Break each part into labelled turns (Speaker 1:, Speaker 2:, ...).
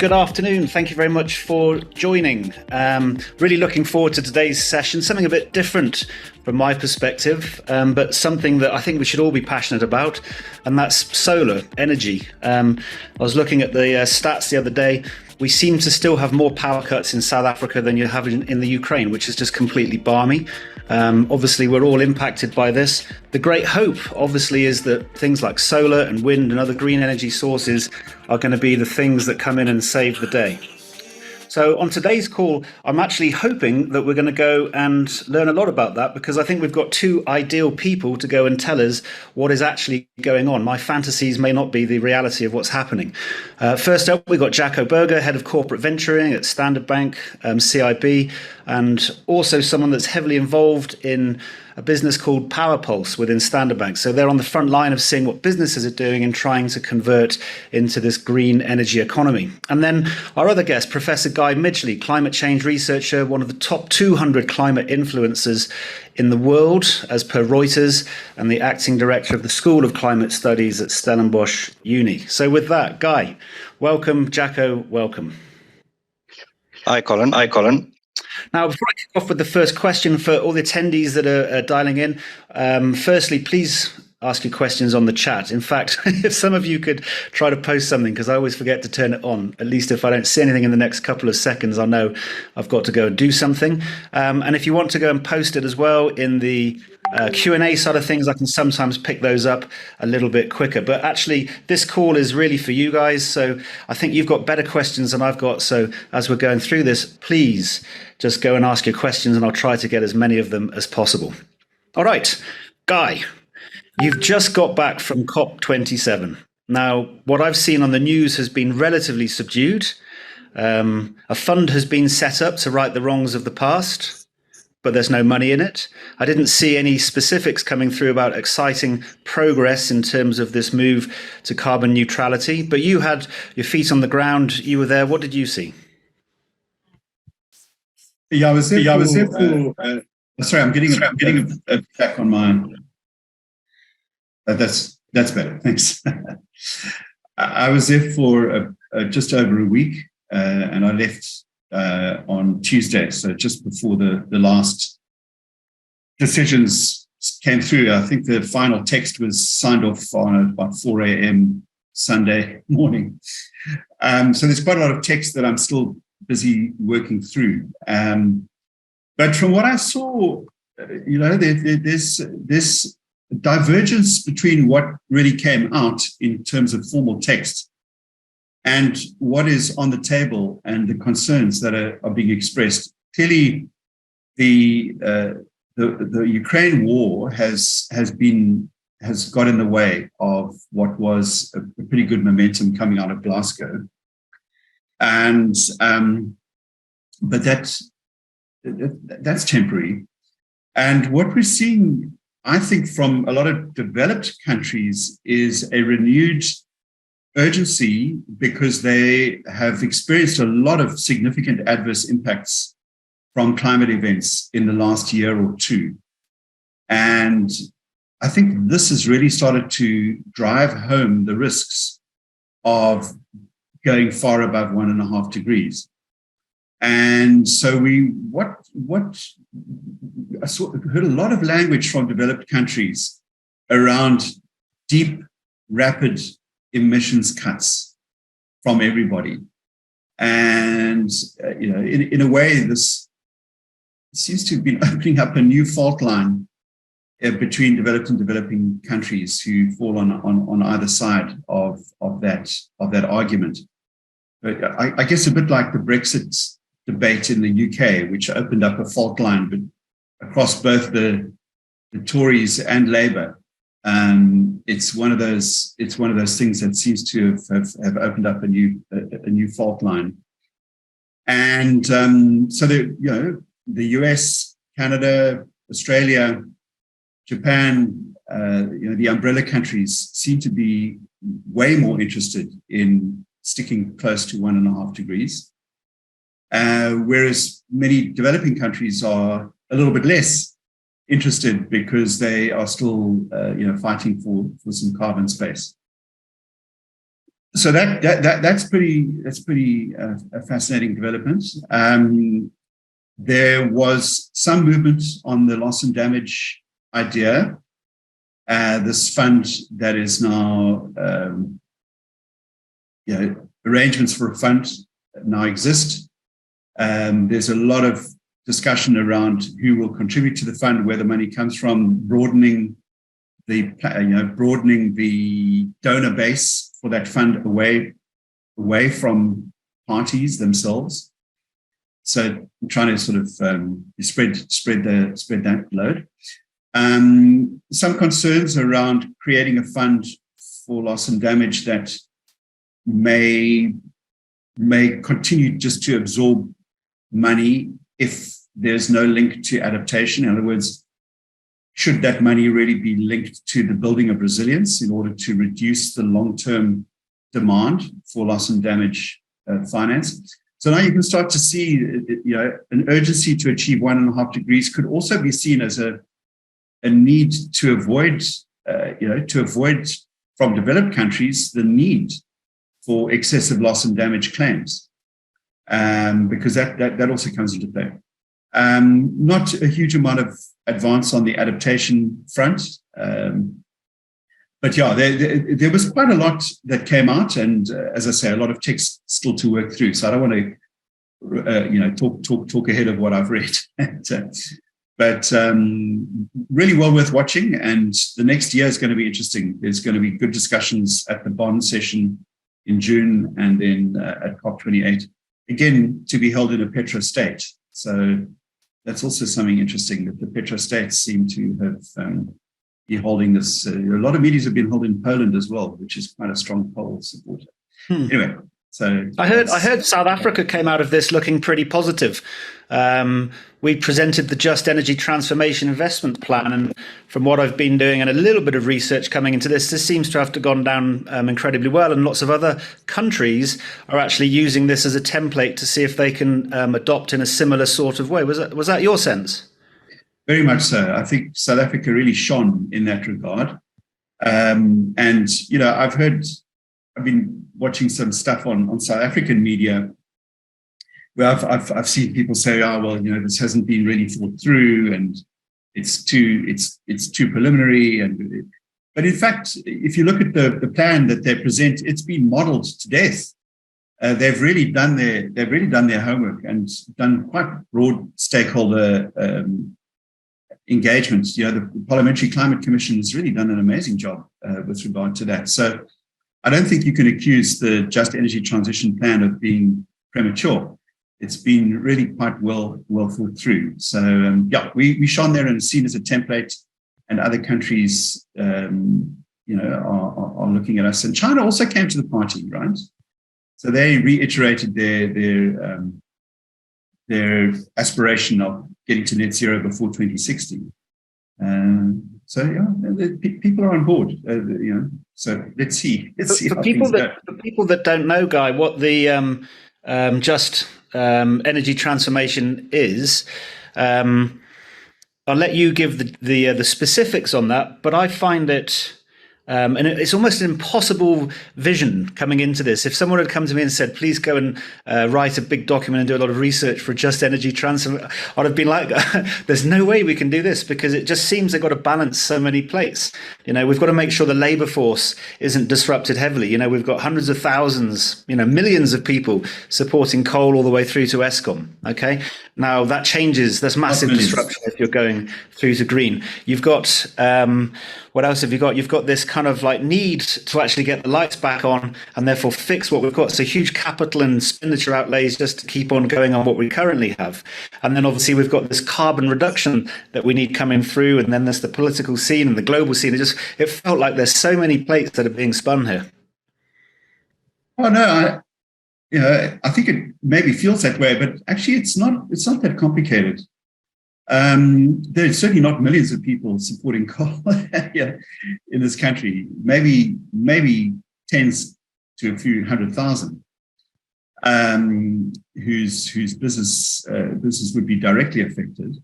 Speaker 1: good afternoon. Thank you very much for joining. Really looking forward to today's session, something a bit different from my perspective, but something that I think we should all be passionate about, and that's solar energy. I was looking at the stats the other day. We seem to still have more power cuts in South Africa than you have in the Ukraine, which is just completely balmy. Obviously, we're all impacted by this. The great hope, obviously, is that things like solar and wind and other green energy sources are going to be the things that come in and save the day. So on today's call, I'm actually hoping that we're going to go and learn a lot about that, because I think we've got two ideal people to go and tell us what is actually going on. My fantasies may not be the reality of what's happening. First up, we've got Jaco, Head of Corporate Venturing at Standard Bank, CIB, and also someone that's heavily involved in a business called Power Pulse within Standard Bank. So they're on the front line of seeing what businesses are doing and trying to convert into this green energy economy. And then our other guest, Professor Midgley, climate change researcher, one of the top 200 climate influencers in the world, as per Reuters, and the acting director of the School of Climate Studies at Stellenbosch Uni. So with that, Guy, welcome. Jaco, welcome.
Speaker 2: Hi, Colin.
Speaker 1: Now, before I kick off with the first question for all the attendees that are dialing in, firstly, please ask your questions on the chat. In fact, if some of you could try to post something, because I always forget to turn it on, at least if I don't see anything in the next couple of seconds, I know I've got to go and do something. And if you want to go and post it as well in the Q&A side of things, I can sometimes pick those up a little bit quicker. But actually, this call is really for you guys. So I think you've got better questions than I've got. So as we're going through this, please just go and ask your questions, and I'll try to get as many of them as possible. All right, Guy, you've just got back from COP27. Now, what I've seen on the news has been relatively subdued. A fund has been set up to right the wrongs of the past, but there's no money in it. I didn't see any specifics coming through about exciting progress in terms of this move to carbon neutrality, but you had your feet on the ground. You were there. What did you see?
Speaker 3: Yeah, I was there for. Sorry, I'm getting a back on my. That's better. Thanks. I was there for just over a week, and I left on Tuesday, so just before the last decisions came through. I think the final text was signed off on about 4 a.m. Sunday morning. So there's quite a lot of text that I'm still busy working through. But from what I saw, there's this divergence between what really came out in terms of formal text and what is on the table and the concerns that are being expressed. Clearly, the Ukraine war has got in the way of what was a pretty good momentum coming out of Glasgow, and but that's temporary. And what we're seeing, I think, from a lot of developed countries is a renewed urgency, because they have experienced a lot of significant adverse impacts from climate events in the last year or two. And I think this has really started to drive home the risks of going far above 1.5 degrees. And so I heard a lot of language from developed countries around deep, rapid emissions cuts from everybody. And, in a way, this seems to have been opening up a new fault line between developed and developing countries who fall on either side of that argument. But I guess a bit like the Brexit debate in the UK, which opened up a fault line but across both the Tories and Labour. It's one of those things that seems to have opened up a new fault line. And so the US, Canada, Australia, Japan, the umbrella countries seem to be way more interested in sticking close to 1.5 degrees, whereas many developing countries are a little bit less interested because they are still, fighting for some carbon space. So that's pretty a fascinating development. There was some movement on the loss and damage idea. This fund that is now, arrangements for a fund now exist. There's a lot of discussion around who will contribute to the fund, where the money comes from, broadening the donor base for that fund away from parties themselves. So I'm trying to sort of spread that load. Some concerns around creating a fund for loss and damage that may continue just to absorb money if there's no link to adaptation. In other words, should that money really be linked to the building of resilience in order to reduce the long-term demand for loss and damage finance? So now you can start to see, an urgency to achieve 1.5 degrees could also be seen as a need to avoid from developed countries the need for excessive loss and damage claims, because that also comes into play. Not a huge amount of advance on the adaptation front, but yeah, there was quite a lot that came out, and as I say, a lot of text still to work through. So I don't want to talk ahead of what I've read, but really well worth watching. And the next year is going to be interesting. There's going to be good discussions at the bond session in June, and then at COP28, again to be held in a petrostate. So that's also something interesting, that the petrostates seem to have be holding this. A lot of meetings have been held in Poland as well, which is quite a strong poll supporter. Anyway, so
Speaker 1: I heard South Africa came out of this looking pretty positive. We presented the Just Energy Transformation Investment Plan, and from what I've been doing and a little bit of research coming into this seems to have gone down incredibly well, and lots of other countries are actually using this as a template to see if they can adopt in a similar sort of way. Was that your sense?
Speaker 3: Very much so. I think South Africa really shone in that regard. And, I've been watching some stuff on South African media where I've seen people say, this hasn't been really thought through, and it's too preliminary. But in fact, if you look at the plan that they present, it's been modeled to death. They've really done their homework and done quite broad stakeholder engagement. The Parliamentary Climate Commission has really done an amazing job with regard to that. So I don't think you can accuse the Just Energy Transition Plan of being premature. It's been really quite well thought through. So we shone there and seen as a template, and other countries, are looking at us. And China also came to the party, right? So they reiterated their aspiration of getting to net zero before 2060. People are on board. So let's see.
Speaker 1: For people that don't know, Guy, what the Just Energy Transformation is, I'll let you give the specifics on that. But I find it. And it's almost an impossible vision coming into this. If someone had come to me and said, please go and write a big document and do a lot of research for Just Energy Transfer, I'd have been like, there's no way we can do this, because it just seems they've got to balance so many plates. We've got to make sure the labor force isn't disrupted heavily. We've got hundreds of thousands, millions of people supporting coal all the way through to Eskom. Okay. Now that changes. There's massive disruption if you're going through to green. You've got, what else have you got? You've got this kind of like need to actually get the lights back on and therefore fix what we've got. So huge capital and expenditure outlays just to keep on going on what we currently have. And then obviously we've got this carbon reduction that we need coming through. And then there's the political scene and the global scene. It felt like there's so many plates that are being spun here.
Speaker 3: Oh, no, I think it maybe feels that way, but actually it's not that complicated. There's certainly not millions of people supporting coal in this country. Maybe tens to a few 100,000 whose business would be directly affected.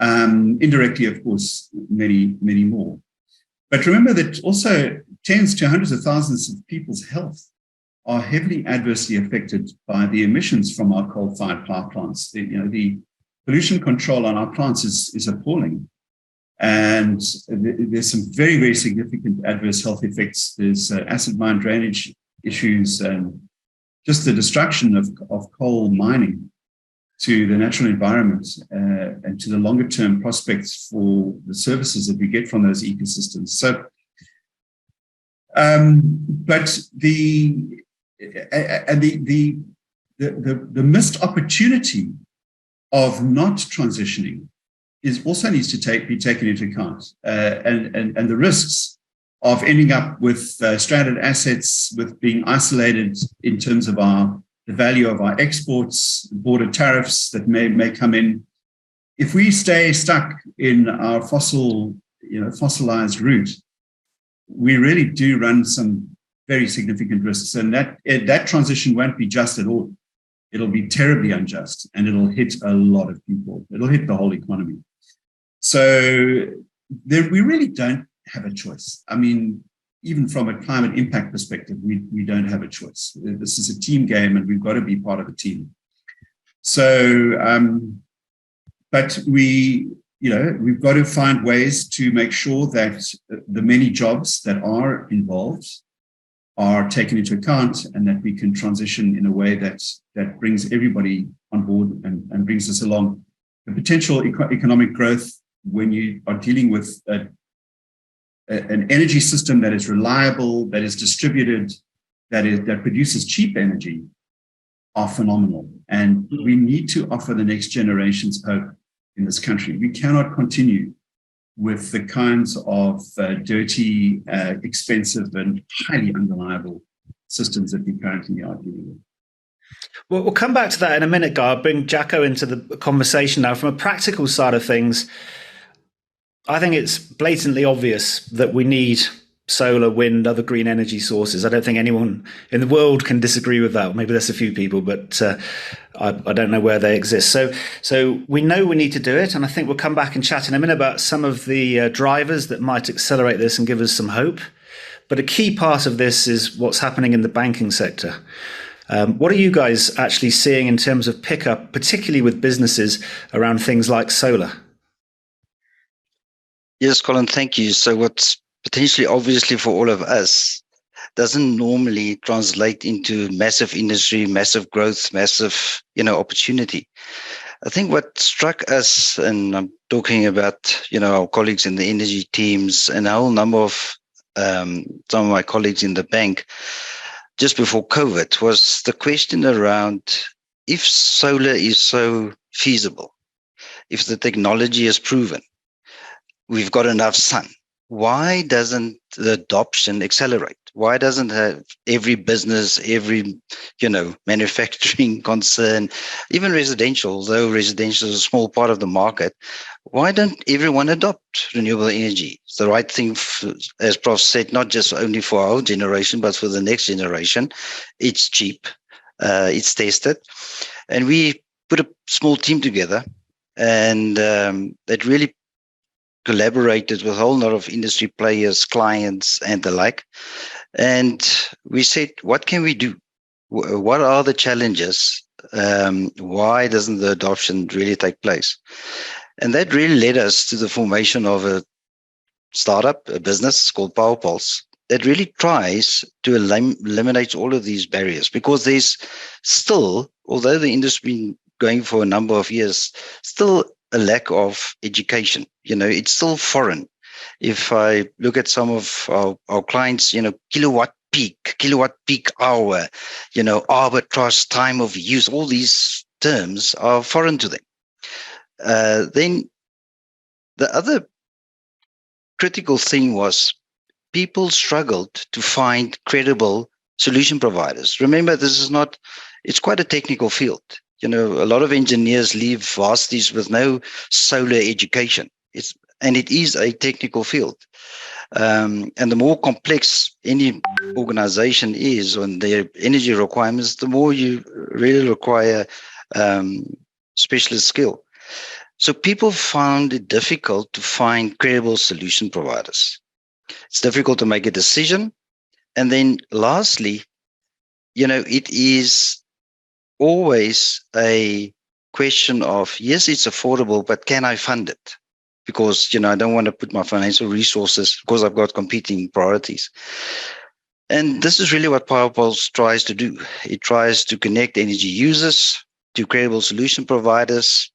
Speaker 3: Indirectly, of course, many more. But remember that also tens to hundreds of thousands of people's health are heavily adversely affected by the emissions from our coal-fired power plants. The pollution control on our plants is appalling. And there's some very, very significant adverse health effects. There's acid mine drainage issues and just the destruction of coal mining to the natural environment and to the longer term prospects for the services that we get from those ecosystems. So, but the missed opportunity of not transitioning also needs to be taken into account, and the risks of ending up with stranded assets, with being isolated in terms of the value of our exports, border tariffs that may come in. If we stay stuck in our fossilized route, we really do run some very significant risks, and that transition won't be just at all. It'll be terribly unjust, and it'll hit a lot of people. It'll hit the whole economy. So we really don't have a choice. I mean, even from a climate impact perspective, we don't have a choice. This is a team game, and we've got to be part of a team. So, but we've got to find ways to make sure that the many jobs that are involved are taken into account, and that we can transition in a way that brings everybody on board and brings us along. The potential economic growth, when you are dealing with an energy system that is reliable, that is distributed, that produces cheap energy, are phenomenal. And we need to offer the next generations hope in this country. We cannot continue with the kinds of dirty, expensive, and highly unreliable systems that we currently are dealing with.
Speaker 1: Well, we'll come back to that in a minute, Guy. I'll bring Jaco into the conversation now. From a practical side of things, I think it's blatantly obvious that we need solar, wind, other green energy sources. I don't think anyone in the world can disagree with that. Maybe there's a few people, but I don't know where they exist. So we know we need to do it, and I think we'll come back and chat in a minute about some of the drivers that might accelerate this and give us some hope. But a key part of this is what's happening in the banking sector. What are you guys actually seeing in terms of pickup, particularly with businesses around things like solar?
Speaker 2: Yes, Colin, thank you. So what's potentially obviously for all of us doesn't normally translate into massive industry, massive growth, massive, opportunity. I think what struck us, and I'm talking about, our colleagues in the energy teams and a whole number of some of my colleagues in the bank just before COVID, was the question around if solar is so feasible, if the technology is proven, we've got enough sun, why doesn't the adoption accelerate? Why doesn't every business, every, manufacturing concern, even residential, although residential is a small part of the market, why don't everyone adopt renewable energy? It's the right thing, as Prof said, not just only for our generation, but for the next generation. It's cheap, it's tested. And we put a small team together, and that really collaborated with a whole lot of industry players, clients, and the like. And we said, what can we do? What are the challenges? Why doesn't the adoption really take place? And that really led us to the formation of a startup, a business called PowerPulse, that really tries to eliminate all of these barriers, because there's still, although the industry has been going for a number of years, still a lack of education. It's still foreign. If I look at some of our clients, kilowatt peak hour, arbitrage, time of use, all these terms are foreign to them. Then the other critical thing was people struggled to find credible solution providers. Remember, it's quite a technical field. A lot of engineers leave varsities with no solar education. It is a technical field. And the more complex any organization is on their energy requirements, the more you really require specialist skill. So people found it difficult to find credible solution providers. It's difficult to make a decision. And then lastly, it is always a question of, yes, it's affordable, but can I fund it? Because, I don't want to put my financial resources because I've got competing priorities. And this is really what PowerPulse tries to do. It tries to connect energy users to credible solution providers.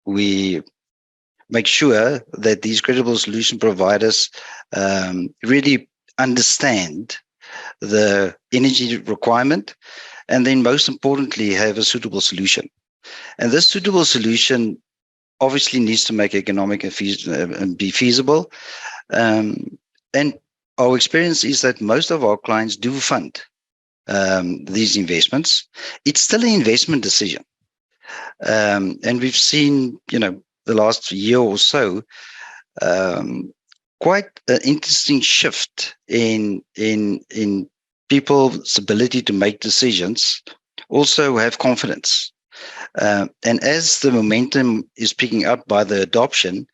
Speaker 2: We make sure that these credible solution providers really understand the energy requirement, and then most importantly, have a suitable solution. And this suitable solution obviously needs to make economic and be feasible. And our experience is that most of our clients do fund these investments. It's still an investment decision. And we've seen, the last year or so, quite an interesting shift in people's ability to make decisions, also have confidence. And as the momentum is picking up by the adoption,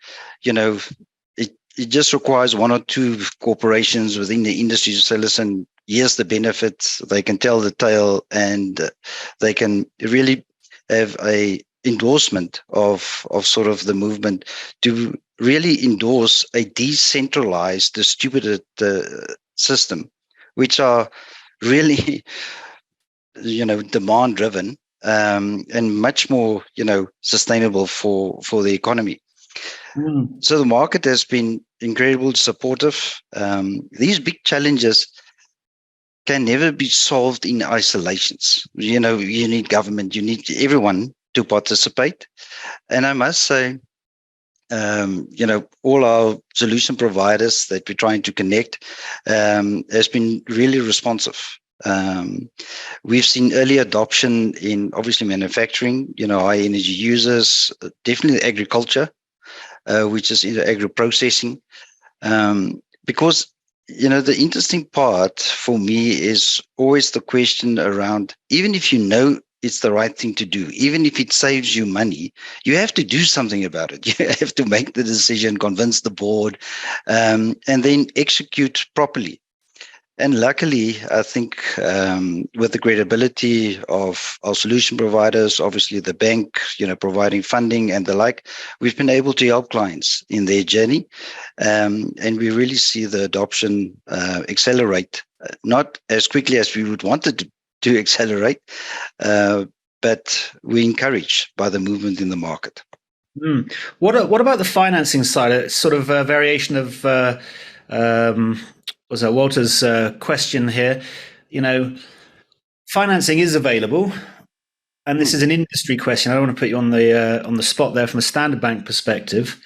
Speaker 2: it just requires one or two corporations within the industry to say, listen, here's the benefits. They can tell the tale, and they can really have a endorsement of sort of the movement to really endorse a decentralized, distributed system, which are really, demand driven, and much more, sustainable for the economy. So the market has been incredibly supportive. These big challenges can never be solved in isolations. You need government, you need everyone to participate. And I must say, all our solution providers that we're trying to connect has been really responsive. We've seen early adoption in obviously manufacturing, high energy users, definitely agriculture, which is either agro-processing. Because, the interesting part for me is always the question around, even if it's the right thing to do, even if it saves you money, you have to do something about it. You have to make the decision, convince the board, and then execute properly. And luckily, I think with the credibility of our solution providers, obviously the bank, providing funding and the like, we've been able to help clients in their journey. And we really see the adoption accelerate, not as quickly as we would want it to accelerate, but we're encouraged by the movement in the market.
Speaker 1: What about the financing side? It's sort of a variation of was that Walter's question here? Financing is available, and this is an industry question. I don't want to put you on the spot there from a Standard Bank perspective.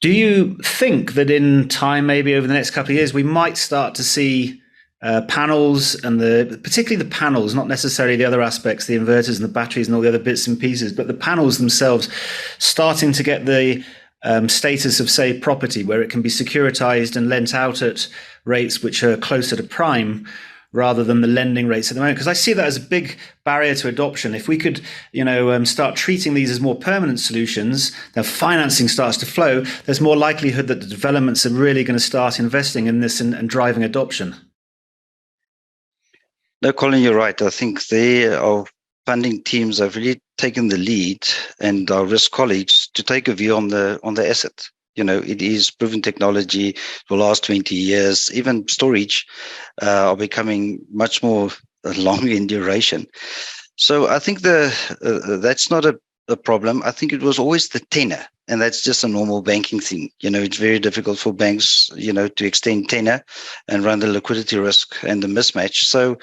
Speaker 1: Do you think that in time, maybe over the next couple of years, we might start to see panels, and particularly the panels, not necessarily the other aspects, the inverters and the batteries and all the other bits and pieces, but the panels themselves starting to get the status of, say, property, where it can be securitized and lent out at rates which are closer to prime rather than the lending rates at the moment? Because I see that as a big barrier to adoption. If we could, start treating these as more permanent solutions, then financing starts to flow, there's more likelihood that the developments are really going to start investing in this and driving adoption.
Speaker 2: No, Colin, you're right. I think our funding teams have really taken the lead, and our risk colleagues, to take a view on the asset. It is proven technology for the last 20 years. Even storage are becoming much more long in duration. So I think that's not a problem. I think it was always the tenor, and that's just a normal banking thing. It's very difficult for banks, to extend tenor and run the liquidity risk and the mismatch. So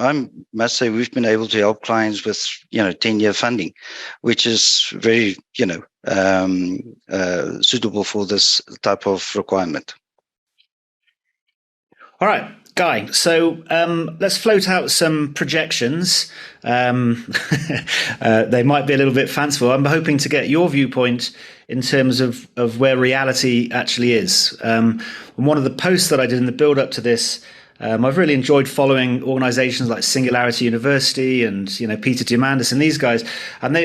Speaker 2: I must say we've been able to help clients with, 10-year funding, which is very, suitable for this type of requirement.
Speaker 1: All right, Guy. So let's float out some projections. They might be a little bit fanciful. I'm hoping to get your viewpoint in terms of where reality actually is. One of the posts that I did in the build up to this, I've really enjoyed following organizations like Singularity University and, Peter Diamandis and these guys. And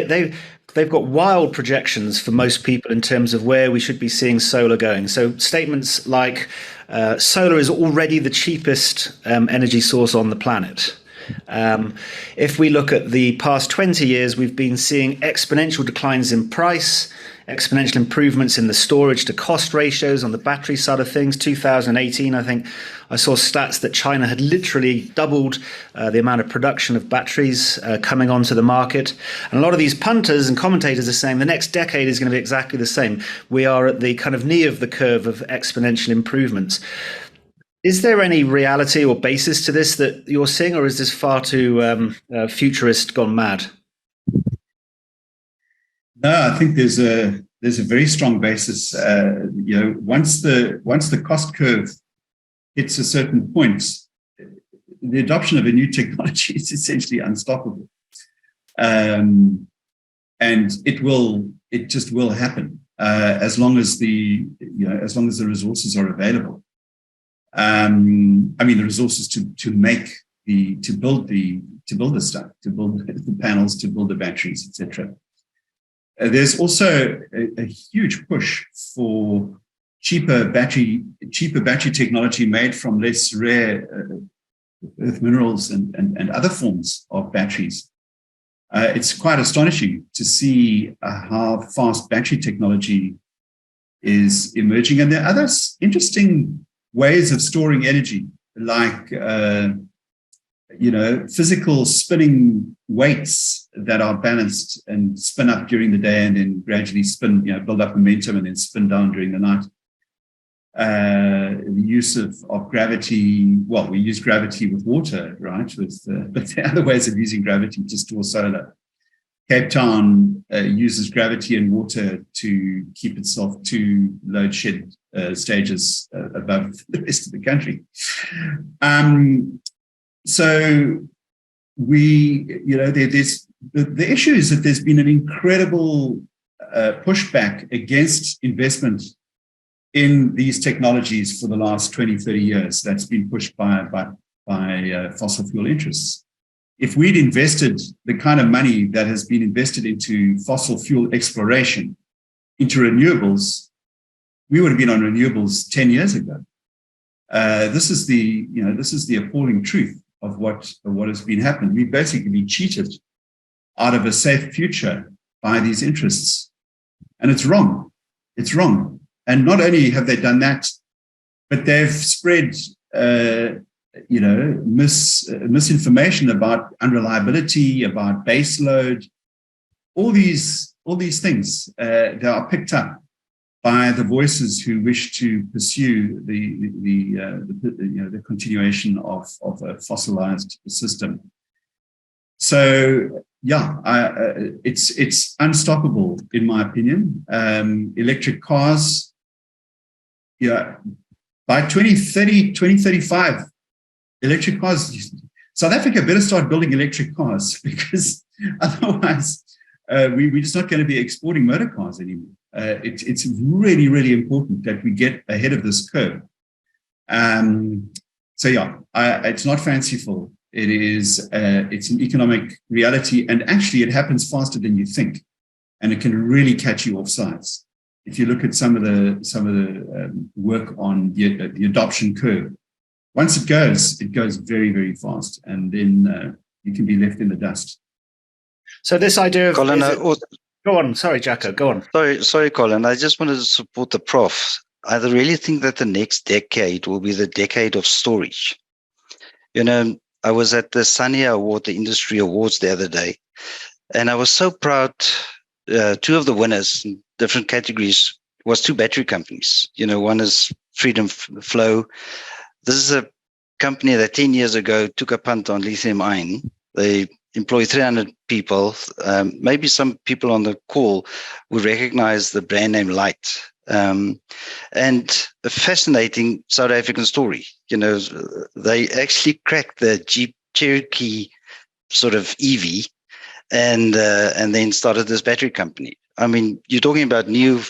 Speaker 1: they've got wild projections for most people in terms of where we should be seeing solar going. So statements like solar is already the cheapest energy source on the planet. If we look at the past 20 years, we've been seeing exponential declines in price, exponential improvements in the storage to cost ratios on the battery side of things. 2018, I think I saw stats that China had literally doubled the amount of production of batteries coming onto the market. And a lot of these punters and commentators are saying the next decade is going to be exactly the same. We are at the kind of knee of the curve of exponential improvements. Is there any reality or basis to this that you're seeing, or is this far too futurist gone mad?
Speaker 3: No, I think there's a very strong basis. Once the cost curve hits a certain point, the adoption of a new technology is essentially unstoppable, and it just will happen as long as the resources are available. The resources to build the stuff, to build the panels, to build the batteries, etc. There's also a huge push for cheaper battery technology made from less rare earth minerals and other forms of batteries. It's quite astonishing to see how fast battery technology is emerging, and there are other interesting ways of storing energy, like physical spinning weights that are balanced and spin up during the day and then gradually spin, build up momentum and then spin down during the night. The use of gravity, well, we use gravity with water, right? But there are other ways of using gravity to store solar. Cape Town uses gravity and water to keep itself 2 load shed stages above the rest of the country. So the issue is that there's been an incredible pushback against investment in these technologies for the last 20, 30 years. That's been pushed by fossil fuel interests. If we'd invested the kind of money that has been invested into fossil fuel exploration, into renewables, we would have been on renewables 10 years ago. This is the appalling truth of what has been happening. We've basically been cheated out of a safe future by these interests. And it's wrong. It's wrong. And not only have they done that, but they've spread misinformation about unreliability, about base load, all these things that are picked up by the voices who wish to pursue the continuation of a fossilized system. So it's unstoppable in my opinion. Electric cars, by 2030, 2035, electric cars. South Africa better start building electric cars, because otherwise we're just not going to be exporting motor cars anymore. It's really, really important that we get ahead of this curve. It's not fanciful. It's an economic reality, and actually it happens faster than you think, and it can really catch you off sides. If you look at some of the work on the adoption curve, once it goes very, very fast, and then you can be left in the dust.
Speaker 1: So this idea of
Speaker 2: Colin,
Speaker 1: go on. Sorry, Jaco, go on.
Speaker 2: Sorry, Colin. I just wanted to support the Prof. I really think that the next decade will be the decade of storage. I was at the Sunny Award, the industry awards the other day, and I was so proud. 2 of the winners in different categories was 2 battery companies. One is Freedom Flow. This is a company that 10 years ago took a punt on lithium ion. They employ 300 people. Maybe some people on the call would recognize the brand name Light. And a fascinating South African story. They actually cracked the Jeep Cherokee sort of EV and then started this battery company. I mean, you're talking about new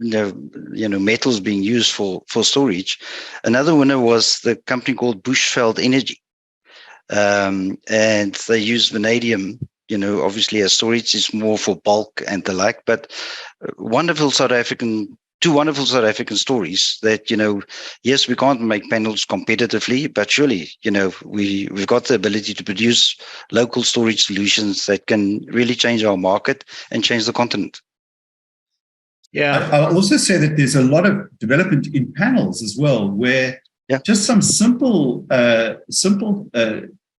Speaker 2: metals being used for storage. Another winner was the company called Bushveld Energy. And they use vanadium, obviously a storage is more for bulk and the like, but two wonderful South African stories that, yes, we can't make panels competitively, but surely, we've got the ability to produce local storage solutions that can really change our market and change the continent.
Speaker 1: Yeah.
Speaker 3: I'll also say that there's a lot of development in panels as well, where just some simple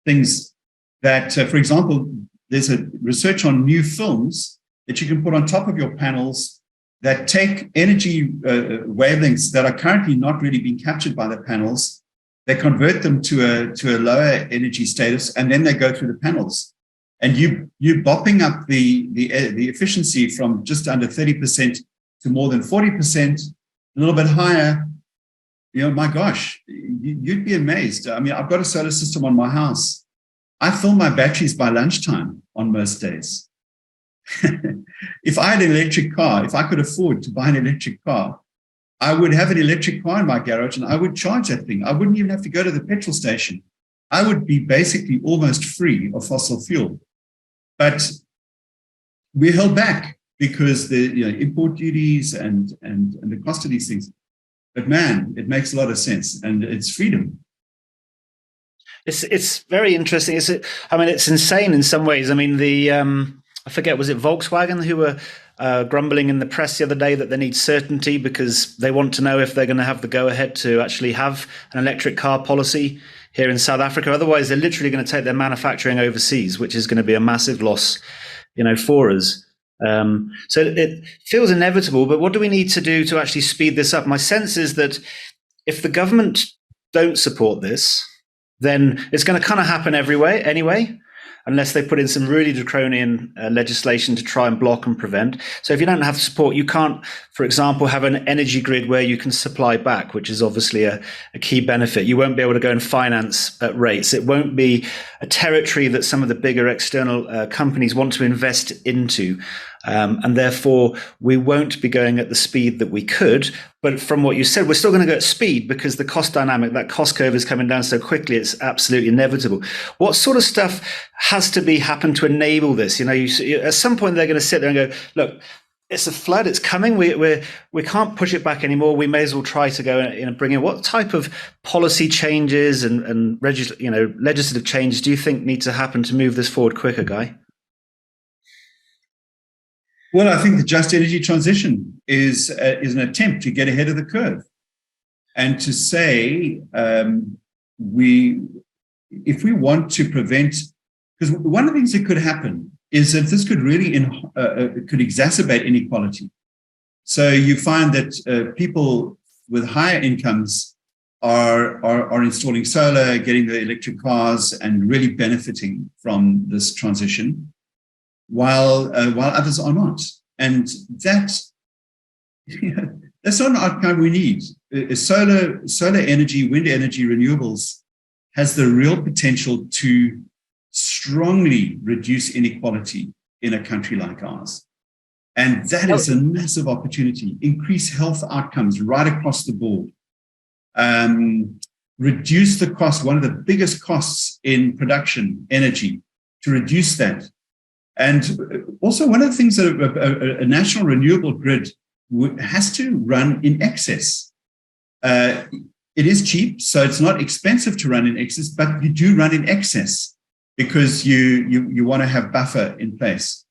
Speaker 3: things that, for example, there's a research on new films that you can put on top of your panels that take energy wavelengths that are currently not really being captured by the panels. They convert them to a lower energy status, and then they go through the panels. And you're bopping up the efficiency from just under 30% to more than 40%, a little bit higher. My gosh, you'd be amazed. I mean, I've got a solar system on my house. I fill my batteries by lunchtime on most days. If I had an electric car, if I could afford to buy an electric car, I would have an electric car in my garage and I would charge that thing. I wouldn't even have to go to the petrol station. I would be basically almost free of fossil fuel. But we're held back because the import duties and the cost of these things. But man, it makes a lot of sense, and it's freedom.
Speaker 1: It's very interesting. It's insane in some ways. I mean, I forget, was it Volkswagen who were grumbling in the press the other day that they need certainty because they want to know if they're going to have the go-ahead to actually have an electric car policy here in South Africa. Otherwise, they're literally going to take their manufacturing overseas, which is going to be a massive loss, for us. So it feels inevitable, but what do we need to do to actually speed this up? My sense is that if the government don't support this, then it's going to kind of happen anyway, unless they put in some really draconian legislation to try and block and prevent. So if you don't have support, you can't, for example, have an energy grid where you can supply back, which is obviously a key benefit. You won't be able to go and finance at rates. It won't be a territory that some of the bigger external companies want to invest into. And therefore, we won't be going at the speed that we could. But from what you said, we're still going to go at speed because the cost dynamic, that cost curve is coming down so quickly, it's absolutely inevitable. What sort of stuff has to happen to enable this? At some point, they're going to sit there and go, look, it's a flood, it's coming. We can't push it back anymore. We may as well try to go and bring in. What type of policy changes and legislative changes do you think need to happen to move this forward quicker, Guy?
Speaker 3: Well, I think the just energy transition is an attempt to get ahead of the curve and to say if we want to prevent, because one of the things that could happen is that this could really could exacerbate inequality. So you find that people with higher incomes are installing solar, getting the electric cars, and really benefiting from this transition, while others are not. And that's not an outcome we need. Solar energy, wind energy, renewables has the real potential to strongly reduce inequality in a country like ours. And that is a massive opportunity. Increase health outcomes right across the board. Reduce the cost, one of the biggest costs in production, energy, to reduce that. And also one of the things that a national renewable grid has to run in excess. It is cheap, so it's not expensive to run in excess, but you do run in excess because you want to have buffer in place.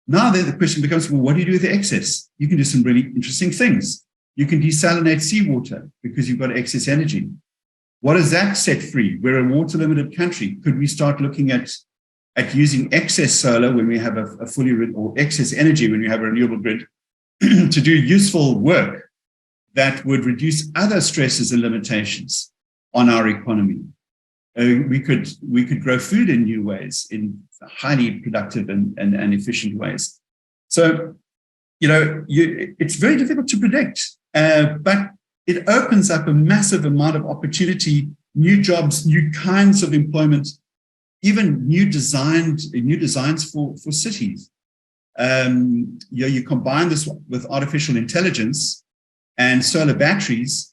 Speaker 3: Now then the question becomes, well, what do you do with the excess? You can do some really interesting things. You can desalinate seawater because you've got excess energy. What does that set free? We're a water-limited country. Could we start looking at using excess solar when we have a fully, or excess energy when we have a renewable grid to do useful work that would reduce other stresses and limitations on our economy? We could grow food in new ways, in highly productive and efficient ways. So, it's very difficult to predict, but it opens up a massive amount of opportunity, new jobs, new kinds of employment, even new designs for cities. You combine this with artificial intelligence and solar batteries.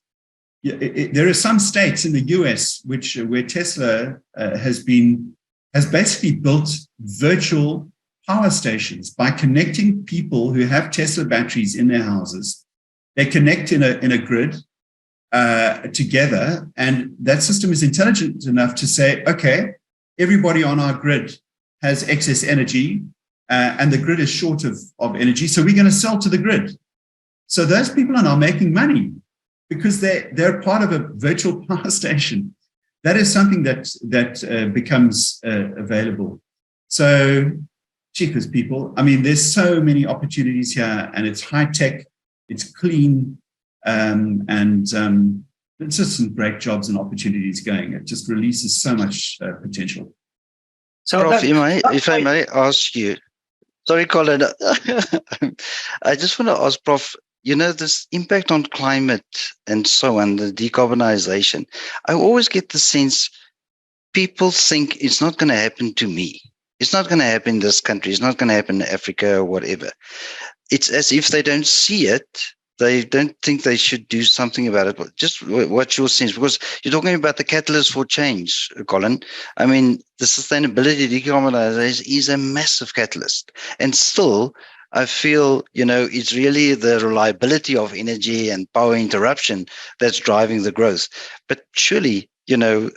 Speaker 3: There are some states in the US where Tesla has been has basically built virtual power stations by connecting people who have Tesla batteries in their houses. They connect in a grid together, and that system is intelligent enough to say, okay, everybody on our grid has excess energy, and the grid is short of energy, so we're going to sell to the grid. So those people are now making money because they're part of a virtual power station. That is something that becomes available. So, cheapers, people. I mean, there's so many opportunities here, and it's high tech, it's clean, and it's just some great jobs and opportunities going. It just releases so much potential.
Speaker 2: So, Prof, if I may ask you, sorry, Colin, I just want to ask, Prof, this impact on climate and so on, the decarbonization, I always get the sense people think it's not going to happen to me. It's not going to happen in this country. It's not going to happen in Africa or whatever. It's as if they don't see it. They don't think they should do something about it. Just what's your sense? Because you're talking about the catalyst for change, Colin. I mean, the sustainability, decarbonization is a massive catalyst. And still, I feel, it's really the reliability of energy and power interruption that's driving the growth. But surely, the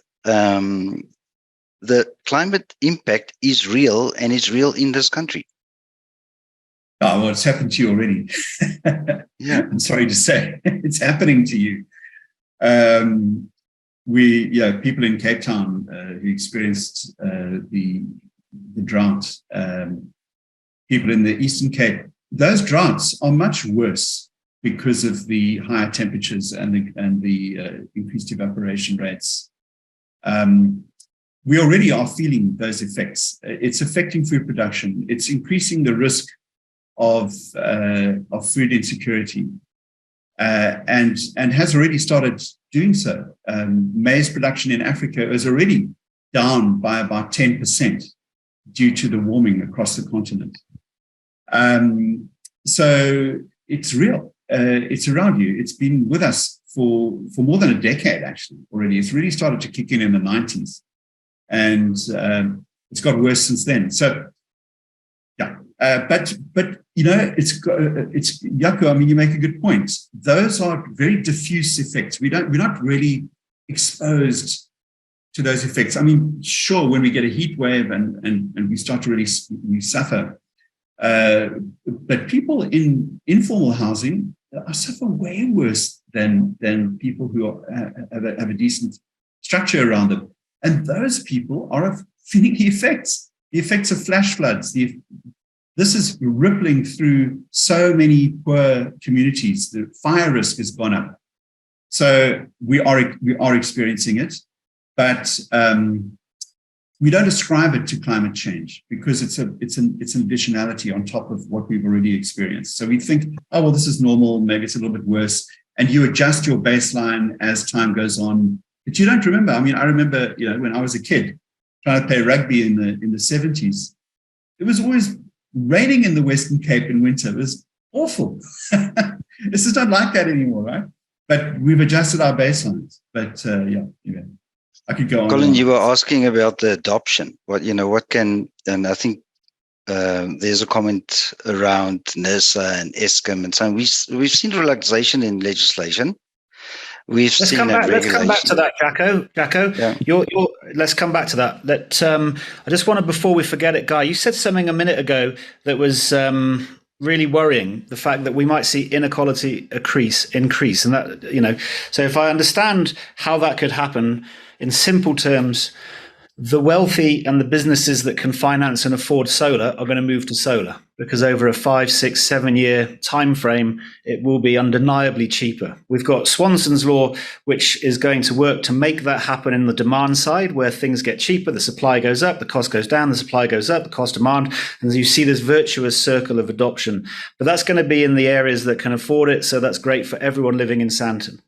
Speaker 2: climate impact is real, and it's real in this country.
Speaker 3: Oh, well, it's happened to you already. Yeah, I'm sorry to say, it's happening to you. People in Cape Town who experienced the drought, people in the Eastern Cape, those droughts are much worse because of the higher temperatures and the increased evaporation rates. We already are feeling those effects. It's affecting food production. It's increasing the risk of food insecurity, and has already started doing so. Maize production in Africa is already down by about 10% due to the warming across the continent. So it's real. It's around you. It's been with us for more than a decade, actually, already. It's really started to kick in the 90s, and it's got worse since then. So, yeah. But it's Jaco. I mean, you make a good point. Those are very diffuse effects. We're not really exposed to those effects. I mean, sure, when we get a heat wave and we start to really suffer. But people in informal housing suffer way worse than people who have a decent structure around them. And those people are feeling the effects of flash floods. This is rippling through so many poor communities. The fire risk has gone up. So we are experiencing it, but we don't ascribe it to climate change because it's an additionality on top of what we've already experienced. So we think, oh, well, this is normal. Maybe it's a little bit worse. And you adjust your baseline as time goes on. But you don't remember. I mean, I remember, when I was a kid trying to play rugby in the 70s, it was always raining in the Western Cape in winter. It was awful. This is not like that anymore, right? But we've adjusted our baselines. But I could go on.
Speaker 2: Colin, you were asking about the adoption. What can, and I think there's a comment around NERSA and ESCOM and so on. We've seen relaxation in legislation. Let's come back
Speaker 1: to that, Jaco.
Speaker 2: Yeah.
Speaker 1: Let's come back to that. I just wanted, before we forget it, Guy, you said something a minute ago that was really worrying. The fact that we might see inequality increase, and that So if I understand how that could happen in simple terms, the wealthy and the businesses that can finance and afford solar are going to move to solar because over a 5, 6, 7 year time frame, it will be undeniably cheaper. We've got Swanson's law, which is going to work to make that happen in the demand side, where things get cheaper, the supply goes up, the cost goes down, the supply goes up, the cost demand, and you see this virtuous circle of adoption. But that's going to be in the areas that can afford it, so that's great for everyone living in Sandton.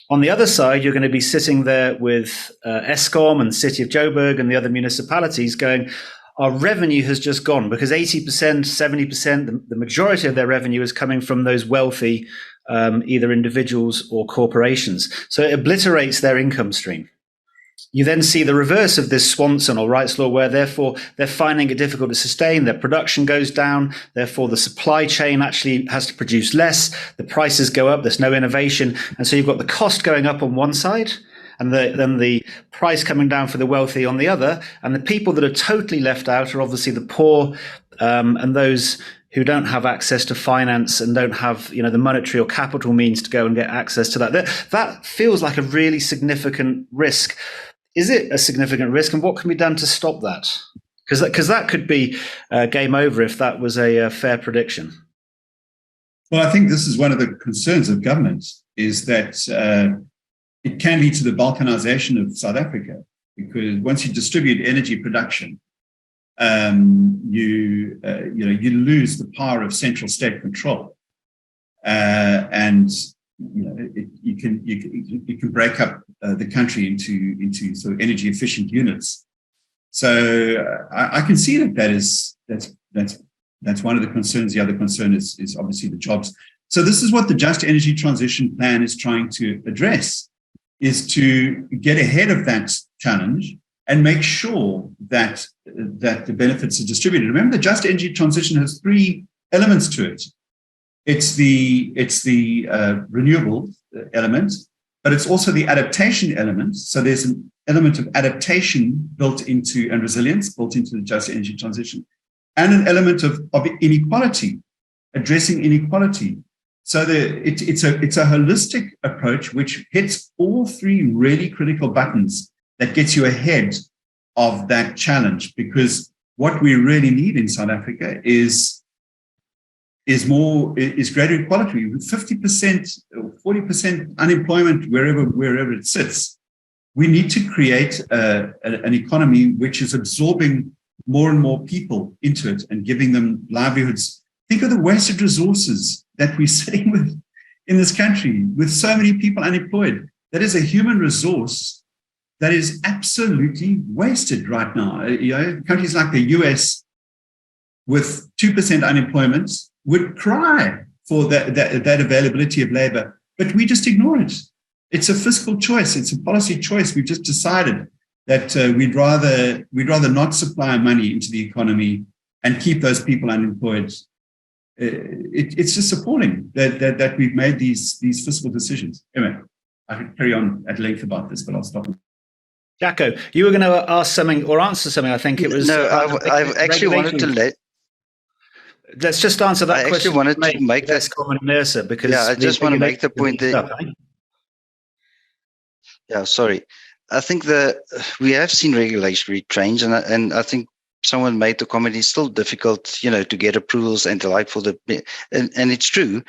Speaker 1: On the other side, you're going to be sitting there with ESCOM and City of Joburg and the other municipalities going, our revenue has just gone because 80%, 70%, the majority of their revenue is coming from those wealthy, either individuals or corporations. So it obliterates their income stream. You then see the reverse of this Swanson or Wright's law, where therefore they're finding it difficult to sustain, their production goes down, therefore the supply chain actually has to produce less, the prices go up, there's no innovation. And so you've got the cost going up on one side, and then the price coming down for the wealthy on the other. And the people that are totally left out are obviously the poor, and those who don't have access to finance and don't have, the monetary or capital means to go and get access to that. That feels like a really significant risk. Is it a significant risk, and what can be done to stop that? Because that could be game over if that was a fair prediction.
Speaker 3: Well, I think this is one of the concerns of government, is that it can lead to the balkanization of South Africa, because once you distribute energy production, you lose the power of central state control, and you can break up the country into sort of energy efficient units. So I can see that's one of the concerns. The other concern is obviously the jobs. So this is what the Just Energy Transition Plan is trying to address, is to get ahead of that challenge and make sure that the benefits are distributed. Remember, the Just Energy Transition has three elements to it. It's the renewable element, but it's also the adaptation element. So there's an element of adaptation built into, and resilience built into the Just Energy Transition, and an element of inequality, addressing inequality. So it's a holistic approach which hits all three really critical buttons that gets you ahead of that challenge. Because what we really need in South Africa is greater equality. With 50% or 40% unemployment wherever it sits, we need to create an economy which is absorbing more and more people into it and giving them livelihoods. Think of the wasted resources that we're sitting with in this country, with so many people unemployed. That is a human resource that is absolutely wasted right now. Countries like the US with 2% unemployment would cry for that availability of labor, but we just ignore it. It's a fiscal choice. It's a policy choice. We've just decided that we'd rather not supply money into the economy and keep those people unemployed. It's just appalling that we've made these fiscal decisions. Anyway, I could carry on at length about this, but I'll stop.
Speaker 1: Jaco, you were going to ask something or answer something. I think it was.
Speaker 2: No, I actually wanted to let.
Speaker 1: Let's just answer that question.
Speaker 2: I actually wanted to make that
Speaker 1: comment, Nirsa, because
Speaker 2: I just want to make the point that. Yeah, sorry. I think we have seen regulatory change, and I think someone made the comment, it's still difficult, to get approvals and the like for and it's true.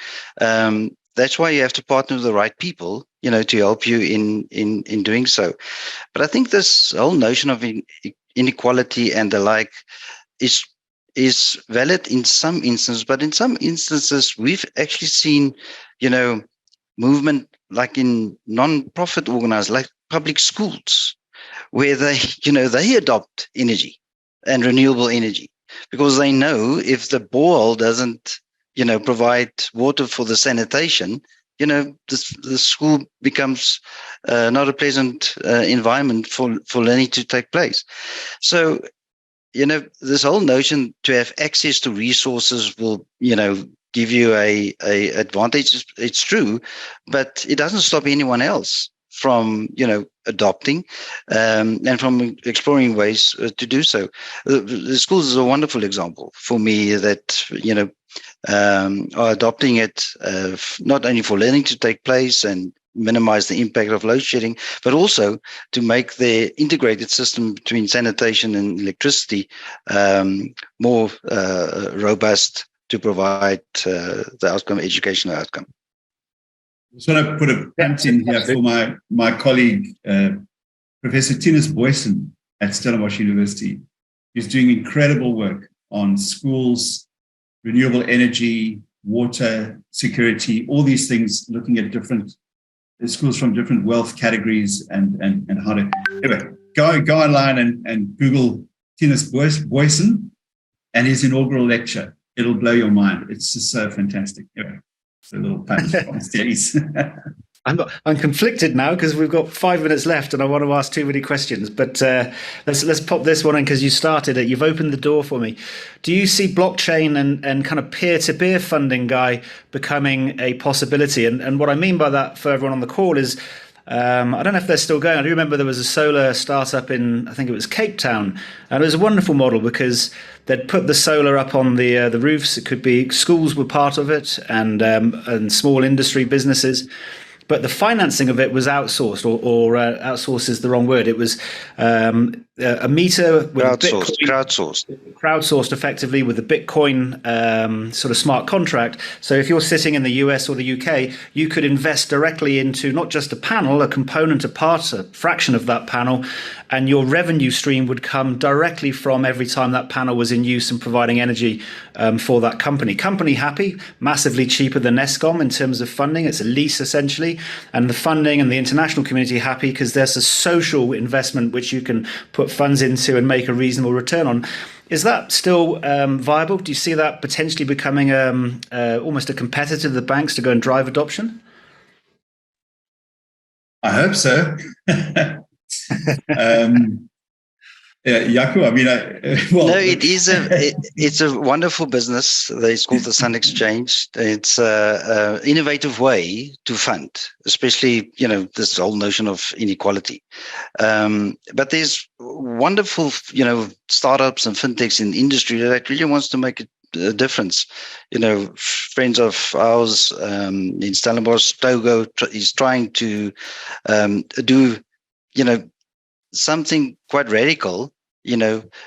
Speaker 2: That's why you have to partner with the right people, to help you in doing so. But I think this whole notion of inequality and the like is valid in some instances, but in some instances we've actually seen, movement like in non-profit organized, like public schools, where they adopt energy and renewable energy because they know if the borehole doesn't, provide water for the sanitation, the school becomes not a pleasant environment for learning to take place. So, this whole notion to have access to resources will, give you a advantage. It's true, but it doesn't stop anyone else from, adopting and from exploring ways to do so. The schools is a wonderful example for me that, are adopting it not only for learning to take place and minimize the impact of load shedding, but also to make their integrated system between sanitation and electricity more robust to provide the educational outcome.
Speaker 3: I just want to put a punt in here for my colleague, Professor Tinus Boyson at Stellenbosch University. He's doing incredible work on schools, renewable energy, water, security, all these things, looking at different schools from different wealth categories and how to. Anyway, go online and Google Tinus Boyson and his inaugural lecture. It'll blow your mind. It's just so fantastic. Anyway, it's a little punch from Steadies.
Speaker 1: I'm conflicted now because we've got 5 minutes left, and I want to ask too many questions. But let's pop this one in because you started it. You've opened the door for me. Do you see blockchain and kind of peer-to-peer funding, Guy, becoming a possibility? And what I mean by that for everyone on the call is, I don't know if they're still going. I do remember there was a solar startup in, I think it was Cape Town, and it was a wonderful model because they'd put the solar up on the roofs. It could be schools were part of it, and small industry businesses. But the financing of it was outsourced, or outsourced is the wrong word. It was a meter with crowdsourced effectively with a Bitcoin sort of smart contract. So if you're sitting in the US or the UK, you could invest directly into not just a panel, a component, a part, a fraction of that panel, and your revenue stream would come directly from every time that panel was in use and providing energy for that company. Company happy, massively cheaper than Eskom in terms of funding. It's a lease essentially, and the funding and the international community happy because there's a social investment which you can put funds into and make a reasonable return on. Is that still viable? Do you see that potentially becoming almost a competitor to the banks to go and drive adoption?
Speaker 3: I hope so. Jaco, I mean,
Speaker 2: no, it's a wonderful business. It's called the Sun Exchange. It's an innovative way to fund, especially, this whole notion of inequality. But there's wonderful, startups and fintechs in the industry that really wants to make a difference. Friends of ours in Stellenbosch, Togo, is trying to do, something quite radical,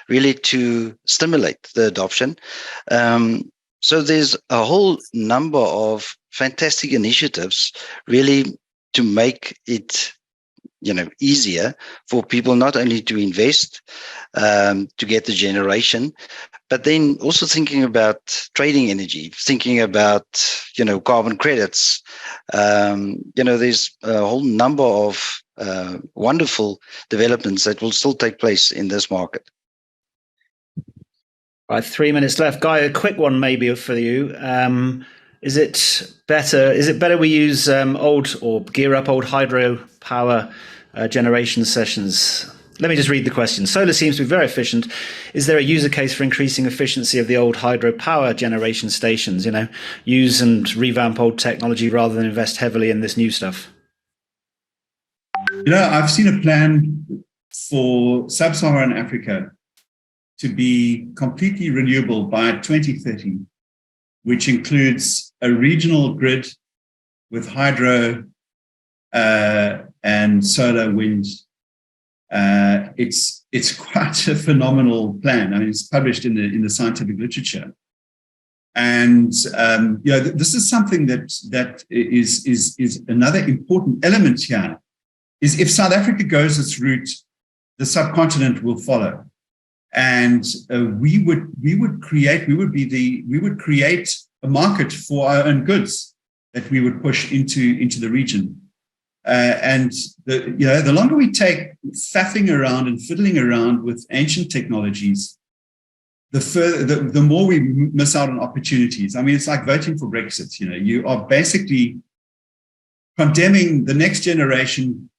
Speaker 2: really to stimulate the adoption. So there's a whole number of fantastic initiatives really to make it, easier for people not only to invest, to get the generation, but then also thinking about trading energy, thinking about, carbon credits. There's a whole number of wonderful developments that will still take place in this market.
Speaker 1: Right, 3 minutes left. Guy, a quick one maybe for you. Is it better we use old or gear up old hydropower generation sessions? Let me just read the question. Solar seems to be very efficient. Is there a user case for increasing efficiency of the old hydropower generation stations? Use and revamp old technology rather than invest heavily in this new stuff?
Speaker 3: I've seen a plan for sub-Saharan Africa to be completely renewable by 2030, which includes a regional grid with hydro and solar, wind. It's quite a phenomenal plan. I mean, it's published in the scientific literature, and this is something that is another important element here. Is if South Africa goes its route, the subcontinent will follow, and we would create a market for our own goods that we would push into the region. And the longer we take faffing around and fiddling around with ancient technologies, the more we miss out on opportunities. I mean, it's like voting for Brexit. You are basically condemning the next generation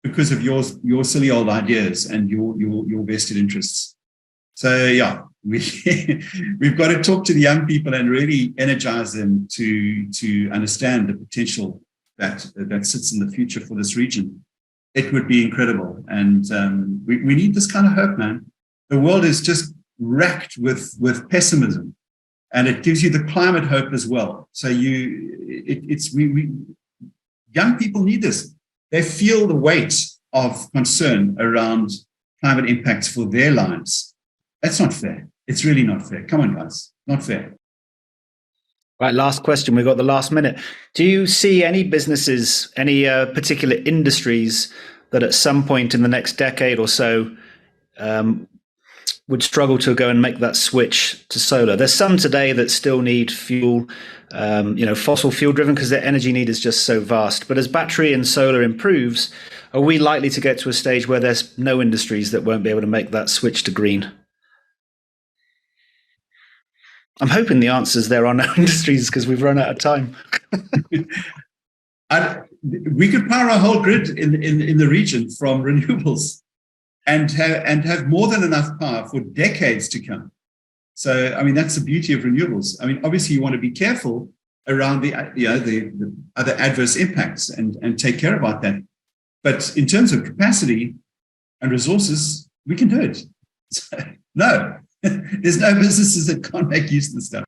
Speaker 3: because of your silly old ideas and your vested interests. So yeah, we've got to talk to the young people and really energize them to understand the potential that sits in the future for this region. It would be incredible, and we need this kind of hope, man. The world is just racked with pessimism, and it gives you the climate hope as well. So we young people need this. They feel the weight of concern around climate impacts for their lives. That's not fair. It's really not fair. Come on, guys. Not fair.
Speaker 1: Right, last question. We've got the last minute. Do you see any businesses, any particular industries that at some point in the next decade or so would struggle to go and make that switch to solar? There's some today that still need fuel, fossil fuel driven because their energy need is just so vast. But as battery and solar improves, are we likely to get to a stage where there's no industries that won't be able to make that switch to green? I'm hoping the answer is there are no industries because we've run out of time.
Speaker 3: we could power our whole grid in the region from renewables and have more than enough power for decades to come. So, I mean, that's the beauty of renewables. I mean, obviously, you want to be careful around the other adverse impacts and take care about that. But in terms of capacity and resources, we can do it. So, no, there's no businesses that can't make use of the stuff.